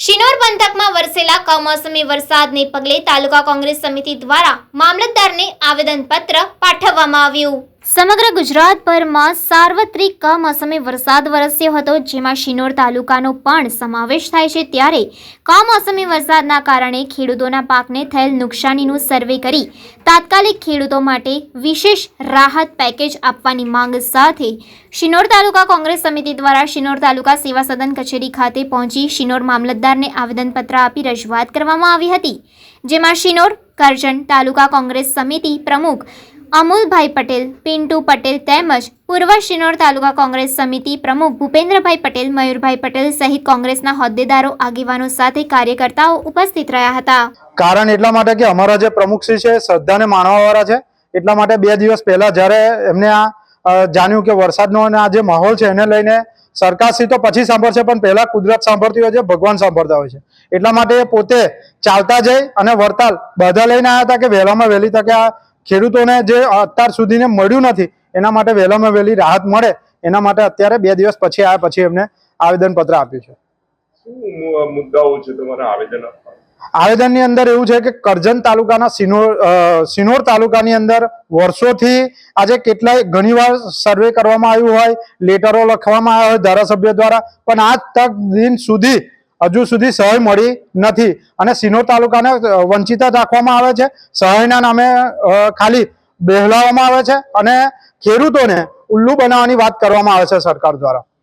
શિનોર પંથકમાં વરસેલા કમોસમી વરસાદને પગલે તાલુકા કોંગ્રેસ સમિતિ દ્વારા મામલતદારને આવેદનપત્ર પાઠવવામાં આવ્યું। સમગ્ર ગુજરાતભરમાં સાર્વત્રિક કમોસમી વરસાદ વરસ્યો હતો, જેમાં શિનોર તાલુકાનો પણ સમાવેશ થાય છે। ત્યારે કમોસમી વરસાદના કારણે ખેડૂતોના પાકને થયેલ નુકસાનીનું સર્વે કરી તાત્કાલિક ખેડૂતો માટે વિશેષ રાહત પેકેજ આપવાની માંગ સાથે શિનોર તાલુકા કોંગ્રેસ સમિતિ દ્વારા શિનોર તાલુકા સેવા સદન કચેરી ખાતે પહોંચી શિનોર મામલતદારને આવેદનપત્ર આપી રજૂઆત કરવામાં આવી હતી, જેમાં શિનોર કરજણ તાલુકા કોંગ્રેસ સમિતિ પ્રમુખ અમુલભાઈ પટેલ, પિન્ટુ પટેલ તેમજ પૂર્વ શિનોર તાલુકા કોંગ્રેસ સમિતિ પ્રમુખ ભૂપેન્દ્રભાઈ પટેલ, મયુરભાઈ પટેલ સહિત કોંગ્રેસના હોદ્દેદારો, આગેવાનો સાથે કાર્યકર્તાઓ ઉપસ્થિત રહ્યા હતા। કારણ એટલા માટે કે અમારા જે પ્રમુખશ્રી છે શ્રદ્ધાને માણવાવાળા છે, એટલા માટે 2 દિવસ પહેલા જ્યારે એમને આ જાણ્યું કે વરસાદનો અને આ જે માહોલ છે એને લઈને સરકારશ્રી તો પછી સાંભળશે, પણ પહેલા કુદરત સાંભળતી હોય છે, ભગવાન સાંભળતા હોય છે। એટલા માટે પોતે ચાલતા જઈ અને વરતાલ બધા લઈને આવ્યા હતા કે વહેલામાં વહેલી તકે આ ખેડૂતોને જે અત્યાર સુધીને મળ્યું નથી એના માટે વહેલામાં વહેલી રાહત મળે, એના માટે અત્યારે 2 દિવસ પછી આવ્યા પછી એમને આવેદનપત્ર આપ્યું છે। શું મુદ્દાઓ છે તમારા આવેદનની અંદર એવું છે કે કરજણ તાલુકાના શિનોર તાલુકાની અંદર વર્ષોથી આજે કેટલાય ઘણીવાર સર્વે કરવામાં આવ્યું હોય, લેટરો લખવામાં આવ્યા હોય ધારાસભ્ય દ્વારા, પણ આજ તક દિન સુધી હજુ સુધી સહાય મળી નથી અને શિનોર તાલુકાને વંચિત રાખવામાં આવે છે। સહાયના નામે ખાલી બહેલાવવામાં આવે છે અને ખેડૂતોને ઉલ્લુ બનાવવાની વાત કરવામાં આવે છે સરકાર દ્વારા।